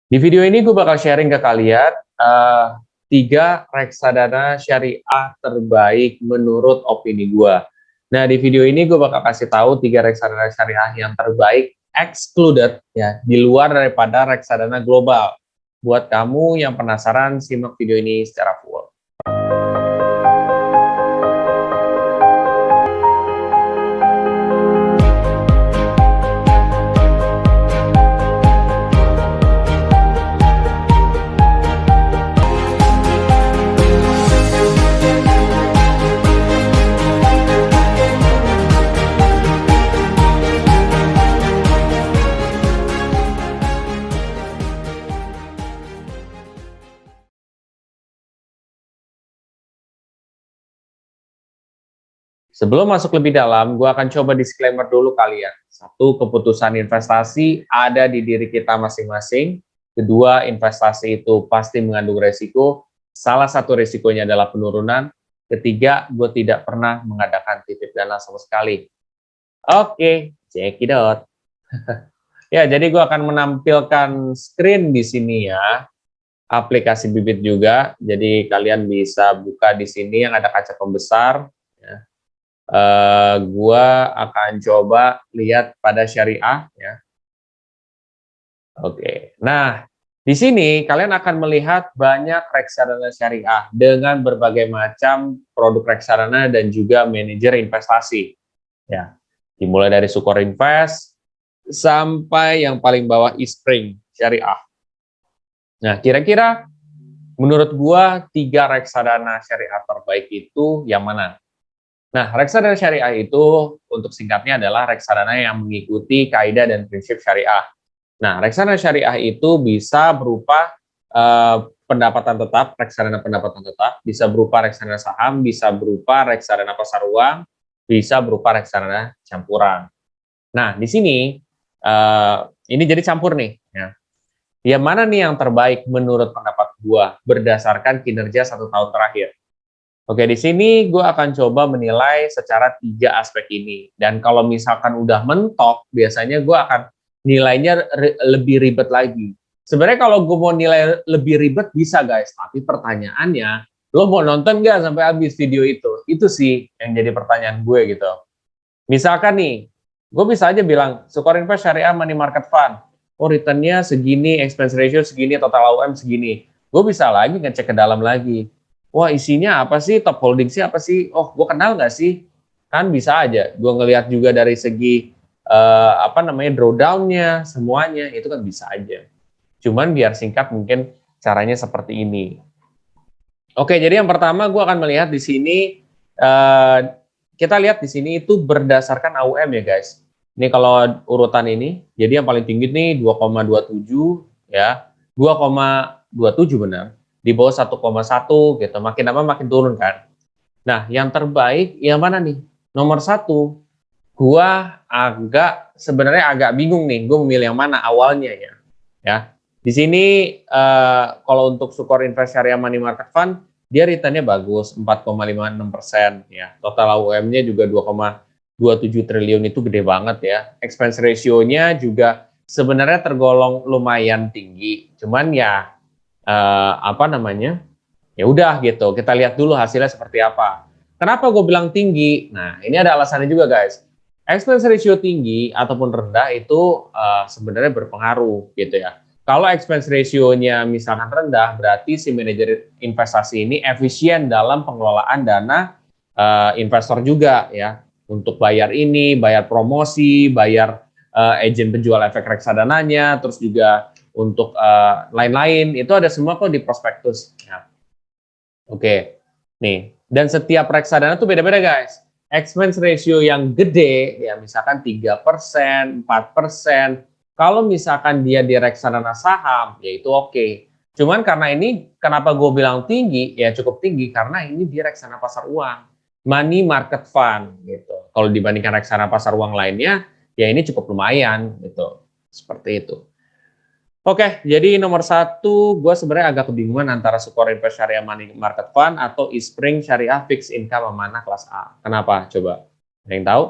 Di video ini gue bakal sharing ke kalian 3 reksadana syariah terbaik menurut opini gue. Nah, di video ini gue bakal kasih tahu 3 reksadana syariah yang terbaik excluded ya, di luar daripada reksadana global. Buat kamu yang penasaran, simak video ini secara full. Sebelum masuk lebih dalam, gue akan coba disclaimer dulu kalian. Satu, keputusan investasi ada di diri kita masing-masing. Kedua, investasi itu pasti mengandung resiko. Salah satu resikonya adalah penurunan. Ketiga, gue tidak pernah mengadakan titip dana sama sekali. Oke, check it out. Ya, jadi gue akan menampilkan screen di sini ya. Aplikasi Bibit juga. Jadi kalian bisa buka di sini yang ada kaca pembesar. Ya. Gua akan coba lihat pada syariah ya. Oke. Nah, di sini kalian akan melihat banyak reksadana syariah dengan berbagai macam produk reksadana dan juga manajer investasi. Ya. Dimulai dari Sukor Invest sampai yang paling bawah Ispring Syariah. Nah, kira-kira menurut gua 3 reksadana syariah terbaik itu yang mana? Nah, reksadana syariah itu untuk singkatnya adalah reksadana yang mengikuti kaidah dan prinsip syariah. Nah, reksadana syariah itu bisa berupa pendapatan tetap, reksadana pendapatan tetap, bisa berupa reksadana saham, bisa berupa reksadana pasar uang, bisa berupa reksadana campuran. Nah, di sini ini jadi campur nih. Ya. Yang mana nih yang terbaik menurut pendapat gua berdasarkan kinerja 1 tahun terakhir? Oke, di sini gue akan coba menilai secara 3 aspek ini. Dan kalau misalkan udah mentok, biasanya gue akan nilainya lebih ribet lagi. Sebenarnya kalau gue mau nilai lebih ribet bisa guys, tapi pertanyaannya, lo mau nonton nggak sampai habis video itu? Itu sih yang jadi pertanyaan gue gitu. Misalkan nih, gue bisa aja bilang, Sukor Invest Syariah Money Market Fund. Oh, return-nya segini, expense ratio segini, total AUM segini. Gue bisa lagi ngecek ke dalam lagi. Wah, isinya apa sih? Top holding sih apa sih? Oh, gue kenal nggak sih? Kan bisa aja. Gue ngelihat juga dari segi drawdown-nya, semuanya itu kan bisa aja. Cuman biar singkat mungkin caranya seperti ini. Oke, jadi yang pertama gue akan melihat di sini kita lihat di sini itu berdasarkan AUM ya guys. Ini kalau urutan ini, jadi yang paling tinggi nih 2,27 ya, 2,27 benar. Di bawah 1,1 gitu, makin lama makin turun kan. Nah, yang terbaik yang mana nih? Nomor 1, gua sebenarnya agak bingung nih, gue memilih yang mana awalnya ya. Ya, di sini kalau untuk Sukor Invest Syariah Money Market Fund, dia returnnya bagus, 4,56% ya. Total AUM-nya juga 2,27 triliun, itu gede banget ya. Expense ratio-nya juga sebenarnya tergolong lumayan tinggi. Cuman ya ya udah gitu. Kita lihat dulu hasilnya seperti apa. Kenapa gue bilang tinggi? Nah, ini ada alasannya juga guys. Expense ratio tinggi ataupun rendah itu sebenarnya berpengaruh gitu ya. Kalau expense ratio-nya misalkan rendah, berarti si manajer investasi ini efisien dalam pengelolaan dana investor juga ya. Untuk bayar ini, bayar promosi, bayar agen penjual efek reksadananya, terus juga untuk lain-lain, itu ada semua kok di prospektus. Ya. Oke, nih. Dan setiap reksadana tuh beda-beda guys. Expense ratio yang gede, ya misalkan 3%, 4%, kalau misalkan dia di reksadana saham, ya itu oke. Cuman karena ini, kenapa gue bilang tinggi, ya cukup tinggi, karena ini di reksadana pasar uang. Money market fund, gitu. Kalau dibandingkan reksadana pasar uang lainnya, ya ini cukup lumayan, gitu. Seperti itu. Oke, jadi nomor 1, gue sebenarnya agak kebingungan antara Sukor Invest Syariah Money Market Fund atau Ispring Syariah Fixed Income mana kelas A. Kenapa? Coba. Ada yang tahu?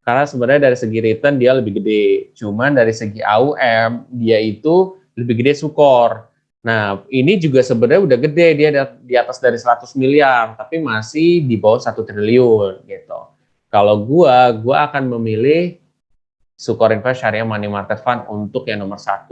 Karena sebenarnya dari segi return dia lebih gede. Cuman dari segi AUM, dia itu lebih gede Sukor. Nah, ini juga sebenarnya udah gede, dia di atas dari 100 miliar, tapi masih di bawah 1 triliun gitu. Kalau gua akan memilih Sukor Invest Syariah Money Market Fund untuk yang nomor 1.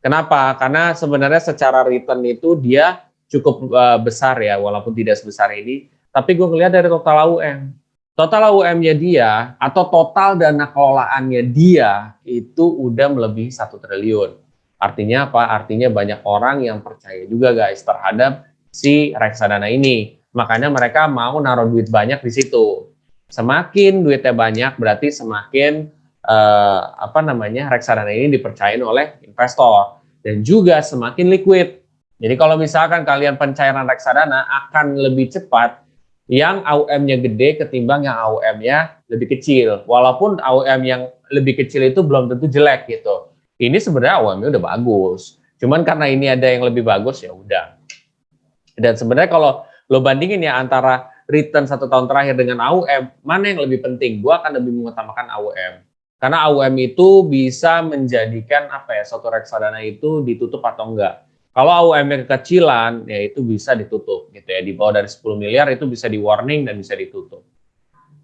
Kenapa? Karena sebenarnya secara return itu dia cukup besar ya, walaupun tidak sebesar ini. Tapi gue ngelihat dari total AUM. Total AUM-nya dia, atau total dana kelolaannya dia, itu udah melebihi 1 triliun. Artinya apa? Artinya banyak orang yang percaya juga guys terhadap si reksadana ini. Makanya mereka mau naruh duit banyak di situ. Semakin duitnya banyak, berarti semakin reksadana ini dipercayain oleh investor dan juga semakin liquid. Jadi kalau misalkan kalian pencairan reksadana akan lebih cepat yang AUM-nya gede ketimbang yang AUM-nya lebih kecil. Walaupun AUM yang lebih kecil itu belum tentu jelek gitu. Ini sebenarnya AUM-nya udah bagus. Cuman karena ini ada yang lebih bagus ya udah. Dan sebenarnya kalau lo bandingin ya antara return 1 tahun terakhir dengan AUM, mana yang lebih penting? Gua akan lebih mengutamakan AUM. Karena AUM itu bisa menjadikan suatu reksadana itu ditutup atau enggak. Kalau AUM-nya kekecilan, ya itu bisa ditutup gitu ya. Di bawah dari 10 miliar itu bisa di warning dan bisa ditutup.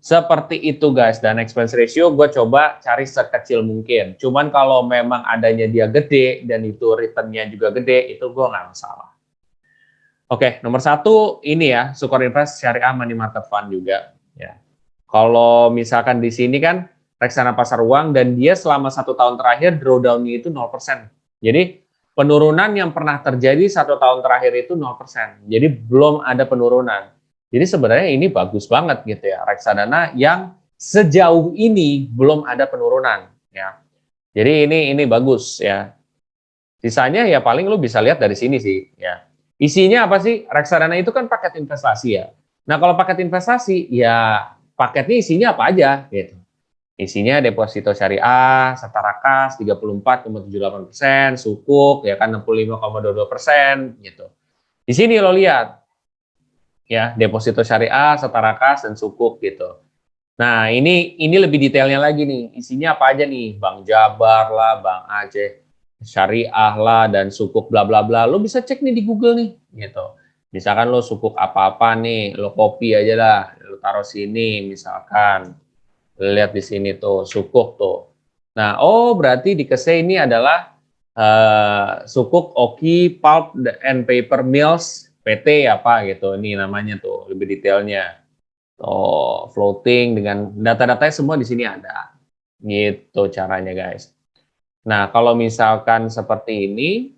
Seperti itu guys, dan expense ratio gue coba cari sekecil mungkin. Cuman kalau memang adanya dia gede dan itu return-nya juga gede, itu gue nggak masalah. Oke, nomor 1 ini ya, Sukor Invest Syariah Money Market Fund juga. Ya. Kalau misalkan di sini kan reksadana pasar uang dan dia selama 1 tahun terakhir drawdown-nya itu 0%. Jadi penurunan yang pernah terjadi 1 tahun terakhir itu 0%. Jadi belum ada penurunan. Jadi sebenarnya ini bagus banget gitu ya, reksadana yang sejauh ini belum ada penurunan ya. Jadi ini bagus ya. Sisanya ya paling lu bisa lihat dari sini sih ya. Isinya apa sih? Reksadana itu kan paket investasi ya. Nah, kalau paket investasi ya paketnya isinya apa aja gitu. Isinya deposito syariah, setara kas 34,78%, sukuk ya kan 65,22% gitu. Di sini lo lihat ya, deposito syariah, setara kas dan sukuk gitu. Nah, ini lebih detailnya lagi nih. Isinya apa aja nih? Bank Jabar lah, Bank Aceh Syariah lah, dan sukuk bla bla bla. Lo bisa cek nih di Google nih, gitu. Misalkan lo sukuk apa-apa nih, lo copy aja lah, lo taruh sini misalkan. Lihat di sini tuh, sukuk tuh. Nah, berarti di KSE ini adalah sukuk Oki Pulp and Paper Mills PT apa gitu. Ini namanya tuh, lebih detailnya. Floating dengan data-datanya semua di sini ada. Gitu caranya, guys. Nah, kalau misalkan seperti ini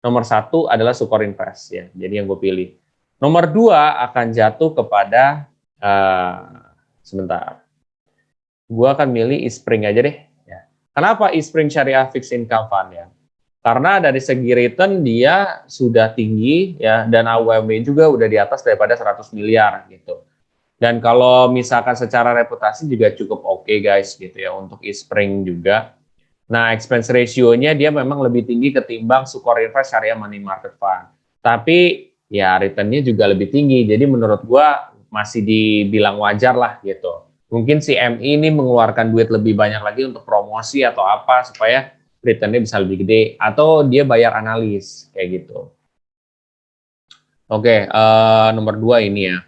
nomor 1 adalah Sukor Invest ya. Jadi yang gue pilih. Nomor 2 akan jatuh kepada sebentar. Gue akan milih Eastspring aja deh. Ya. Kenapa Eastspring Syariah Fixed Income Fund ya? Karena dari segi return dia sudah tinggi ya, dan AUM juga udah di atas daripada 100 miliar gitu. Dan kalau misalkan secara reputasi juga cukup oke guys gitu ya untuk Eastspring juga. Nah, expense ratio-nya dia memang lebih tinggi ketimbang Sukor Invest Syariah Money Market Fund. Tapi ya return-nya juga lebih tinggi. Jadi menurut gua masih dibilang wajar lah gitu. Mungkin si MI ini mengeluarkan duit lebih banyak lagi untuk promosi atau apa supaya return-nya bisa lebih gede, atau dia bayar analis kayak gitu. Oke, nomor 2 ini ya.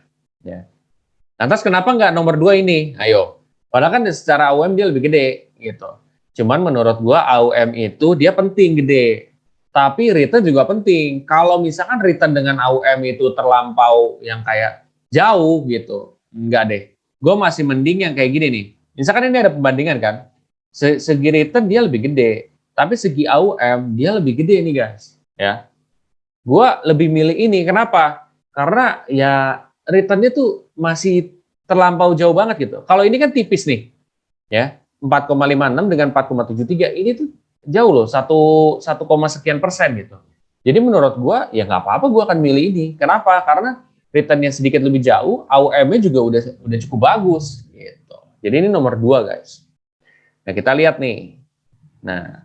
Lantas kenapa nggak nomor 2 ini? Ayo. Padahal kan secara AUM dia lebih gede gitu. Cuman menurut gua AUM itu dia penting gede. Tapi return juga penting. Kalau misalkan return dengan AUM itu terlampau yang kayak jauh gitu, enggak deh. Gue masih mending yang kayak gini nih. Misalkan ini ada pembandingan kan. Segi return dia lebih gede, tapi segi AUM dia lebih gede nih guys. Ya, gue lebih milih ini. Kenapa? Karena ya returnnya tuh masih terlampau jauh banget gitu. Kalau ini kan tipis nih, ya 4,56 dengan 4,73 ini tuh jauh loh, 1 sekian persen gitu. Jadi menurut gue ya nggak apa-apa, gue akan milih ini. Kenapa? Karena returnnya sedikit lebih jauh, AUM-nya juga udah cukup bagus gitu. Jadi ini nomor 2 guys. Nah kita lihat nih. Nah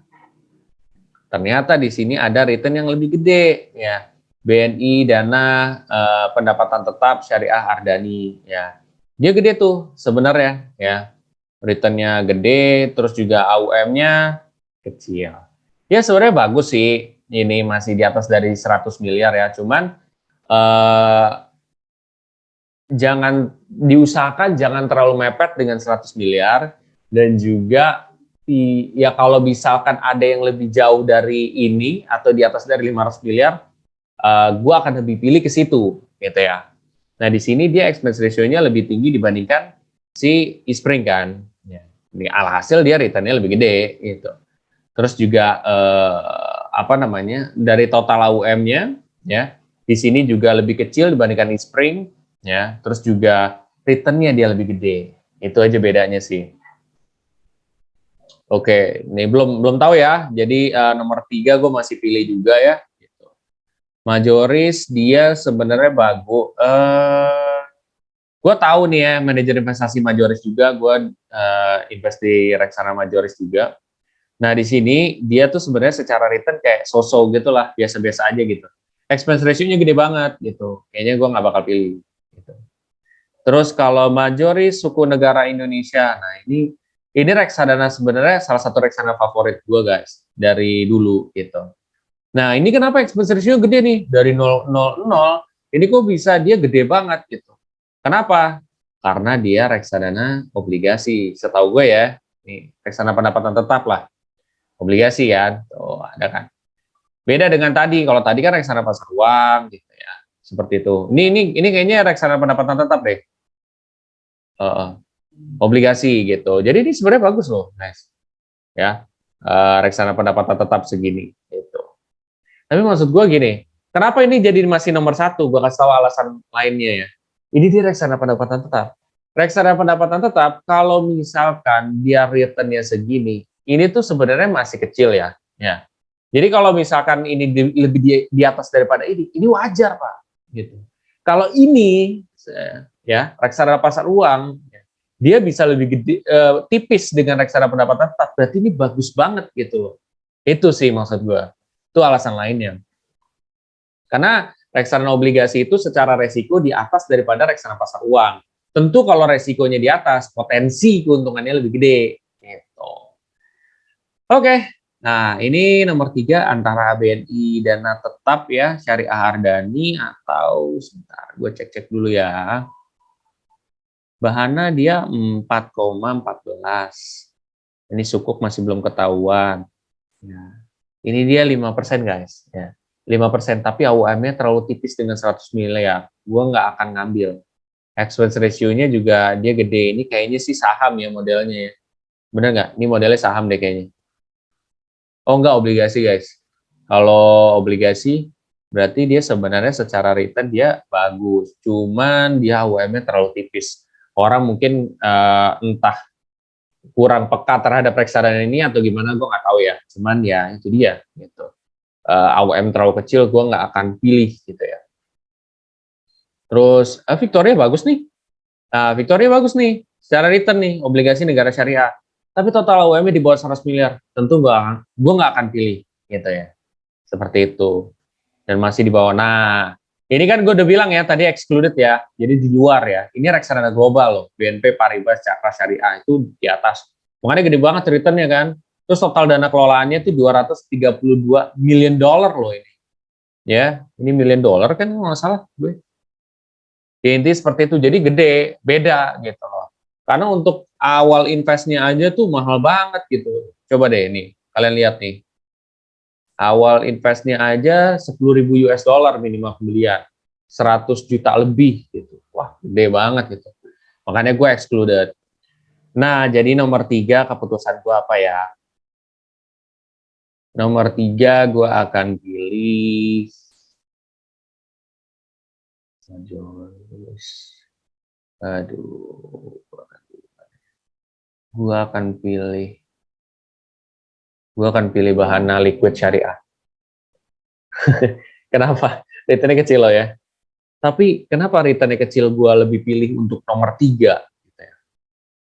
ternyata di sini ada return yang lebih gede ya. BNI Dana Pendapatan Tetap Syariah Ardani ya. Dia gede tuh sebenarnya ya. Returnnya gede, terus juga AUM-nya kecil. Ya sebenarnya bagus sih, ini masih di atas dari 100 miliar ya, cuman eh, diusahakan jangan terlalu mepet dengan 100 miliar, dan juga ya kalau misalkan ada yang lebih jauh dari ini atau di atas dari 500 miliar, gue akan lebih pilih ke situ gitu ya. Nah di sini dia expense ratio-nya lebih tinggi dibandingkan si Eastspring kan. Ya. Ini alhasil dia return-nya lebih gede gitu. Terus juga apa namanya, dari total AUM-nya ya, di sini juga lebih kecil dibandingkan Eastspring ya. Terus juga return-nya dia lebih gede. Itu aja bedanya sih. Oke, ini belum belum tahu ya. Jadi nomor 3 gue masih pilih juga ya. Majoris dia sebenarnya bagus. Gue tahu nih ya, manajer investasi Majoris juga. Gue invest di Reksadana Majoris juga. Nah di sini dia tuh sebenarnya secara return kayak so-so gitulah, biasa-biasa aja gitu. Expense ratio-nya gede banget gitu. Kayaknya gue nggak bakal pilih. Gitu. Terus kalau Majoris suku negara Indonesia, nah ini reksadana sebenarnya salah satu reksadana favorit gue guys dari dulu gitu. Nah, ini kenapa expense ratio gede nih? Dari 0,00, ini kok bisa dia gede banget gitu. Kenapa? Karena dia reksadana obligasi. Setahu gue ya, nih reksadana pendapatan tetap lah. Obligasi kan, tuh ada kan. Beda dengan tadi, kalau tadi kan reksadana pasar uang gitu ya. Seperti itu. Ini kayaknya reksadana pendapatan tetap deh. Uh, Obligasi gitu. Jadi ini sebenarnya bagus loh, guys. Ya, reksadana pendapatan tetap segini gitu. Tapi maksud gue gini, kenapa ini jadi masih nomor satu? Gue kasih tahu alasan lainnya ya. Ini dia reksadana pendapatan tetap. Reksadana pendapatan tetap, kalau misalkan dia returnnya segini, ini tuh sebenarnya masih kecil ya. Ya. Jadi kalau misalkan ini lebih di atas daripada ini wajar Pak. Gitu. Kalau ini, ya reksadana pasar uang, dia bisa lebih gede, tipis dengan reksadana pendapatan tetap. Berarti ini bagus banget gitu. Itu sih maksud gue. Itu alasan lainnya. Karena reksadana obligasi itu secara resiko di atas daripada reksadana pasar uang. Tentu kalau resikonya di atas, potensi keuntungannya lebih gede. Gitu. Oke, nah ini nomor 3 antara BNI Dana Tetap ya, Syariah Ardani atau sebentar, gue cek-cek dulu ya. Bahana dia 4,14. Ini sukuk masih belum ketahuan. Ya. Ini dia 5% guys. Ya. 5%, tapi AUM-nya terlalu tipis dengan 100 miliar. Gue nggak akan ngambil. Expense ratio-nya juga dia gede. Ini kayaknya sih saham ya modelnya ya. Bener nggak? Ini modelnya saham deh kayaknya. Oh nggak, obligasi guys. Kalau obligasi, berarti dia sebenarnya secara return dia bagus. Cuman dia AUM-nya terlalu tipis. Orang mungkin entah kurang peka terhadap reksadana ini atau gimana, gue nggak tahu ya. Cuman ya itu dia gitu. AUM terlalu kecil, gue nggak akan pilih gitu ya. Terus Victoria bagus nih. Victoria bagus nih, secara return nih, obligasi negara syariah. Tapi total AUM-nya di bawah 100 miliar, tentu gue nggak akan pilih gitu ya. Seperti itu. Dan masih di bawah. Nah, ini kan gue udah bilang ya, tadi excluded ya, jadi di luar ya. Ini reksadana global loh, BNP Paribas Cakra Syariah itu di atas. Makanya gede banget returnnya kan. Terus total dana kelolaannya itu 232 million dollar loh ini. Ya, ini million dollar kan nggak salah gue. Ya, intinya seperti itu, jadi gede, beda gitu loh. Karena untuk awal investnya aja tuh mahal banget gitu. Coba deh ini, kalian lihat nih. Awal investnya aja 10.000 US dollar minimal pembelian. 100 juta lebih gitu. Wah, gede banget gitu. Makanya gue excluded. Nah, jadi nomor 3 keputusan gue apa ya? Nomor 3 gue akan pilih aduh, gue akan pilih Bahana Liquid Syariah. Kenapa? Returnnya kecil loh ya. Tapi kenapa returnnya kecil, gue lebih pilih untuk nomor 3? Gitu ya.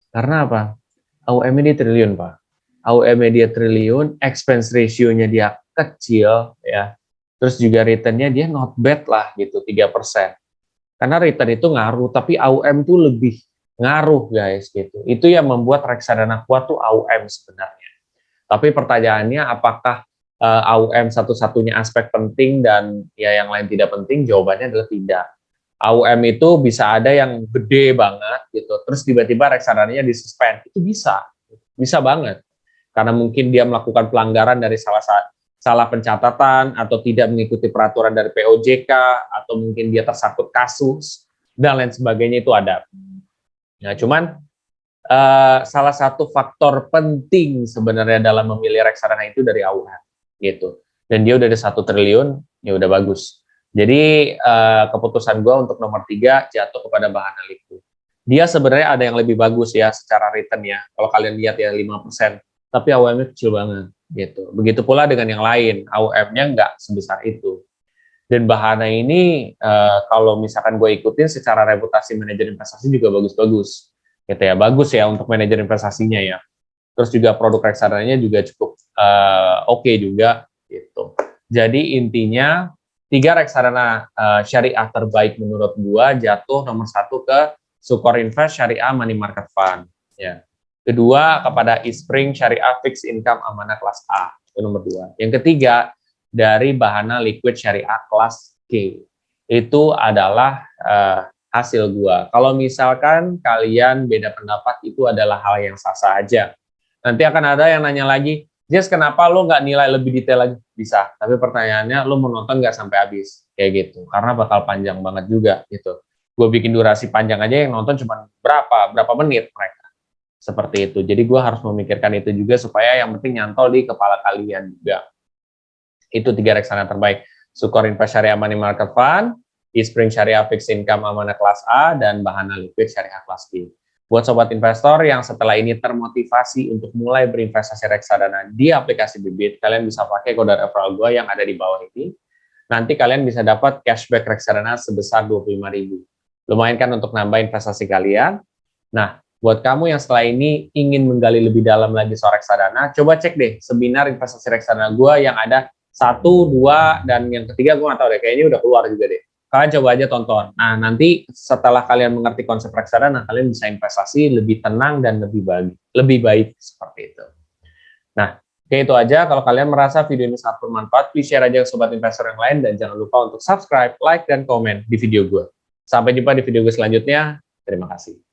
Karena apa? AUM-nya dia triliun, Pak. AUM-nya dia triliun, expense ratio-nya dia kecil, ya. Terus juga returnnya dia not bad lah gitu, 3%. Karena return itu ngaruh, tapi AUM tuh lebih ngaruh, guys, gitu. Itu yang membuat reksadana kuat tuh AUM sebenarnya. Tapi pertanyaannya, apakah AUM satu-satunya aspek penting dan ya yang lain tidak penting? Jawabannya adalah tidak. AUM itu bisa ada yang gede banget gitu, terus tiba-tiba reksadananya disuspend, itu bisa banget. Karena mungkin dia melakukan pelanggaran dari salah pencatatan atau tidak mengikuti peraturan dari POJK atau mungkin dia tersangkut kasus dan lain sebagainya itu ada. Nah, cuman salah satu faktor penting sebenarnya dalam memilih reksadana itu dari AUM gitu. Dan dia udah ada 1 triliun, ya udah bagus. Jadi keputusan gue untuk nomor 3 jatuh kepada Bahana Liquid. Dia sebenarnya ada yang lebih bagus ya secara return ya. Kalau kalian lihat ya 5%, tapi AUM-nya kecil banget gitu. Begitu pula dengan yang lain, AUM-nya nggak sebesar itu. Dan Bahana ini kalau misalkan gue ikutin secara reputasi manajer investasi juga bagus-bagus gitu ya, bagus ya untuk manajer investasinya ya. Terus juga produk reksadananya juga cukup oke juga gitu. Jadi intinya 3 reksadana syariah terbaik menurut gua jatuh nomor 1 ke Sukor Invest Syariah Money Market Fund ya. Kedua kepada Eastspring Syariah Fixed Income Amanah kelas A, itu nomor 2. Yang ketiga dari Bahana Liquid Syariah kelas K. Itu adalah hasil gua. Kalau misalkan kalian beda pendapat, itu adalah hal yang sah-sah aja. Nanti akan ada yang nanya lagi, Jess kenapa lo nggak nilai lebih detail lagi? Bisa, tapi pertanyaannya lo mau nonton nggak sampai habis? Kayak gitu, karena bakal panjang banget juga gitu. Gue bikin durasi panjang aja yang nonton cuma berapa menit mereka. Seperti itu, jadi gue harus memikirkan itu juga supaya yang penting nyantol di kepala kalian juga. Itu 3 reksadana terbaik, Sukor Invest Syariah Money Market Fund, Eastspring Syariah Fixed Income Amanah kelas A, dan Bahana Liquid Syariah kelas B. Buat sobat investor yang setelah ini termotivasi untuk mulai berinvestasi reksadana di aplikasi Bibit, kalian bisa pakai kode referral gue yang ada di bawah ini. Nanti kalian bisa dapat cashback reksadana sebesar 25.000. Lumayan kan untuk nambah investasi kalian. Nah, buat kamu yang setelah ini ingin menggali lebih dalam lagi soal reksadana, coba cek deh seminar investasi reksadana gue yang ada 1, 2, dan yang ketiga gue nggak tahu deh, kayaknya udah keluar juga deh. Kalian coba aja tonton. Nah, nanti setelah kalian mengerti konsep reksadana, kalian bisa investasi lebih tenang dan lebih baik seperti itu. Nah, kayak itu aja. Kalau kalian merasa video ini sangat bermanfaat, please share aja ke sobat investor yang lain dan jangan lupa untuk subscribe, like, dan komen di video gue. Sampai jumpa di video gue selanjutnya. Terima kasih.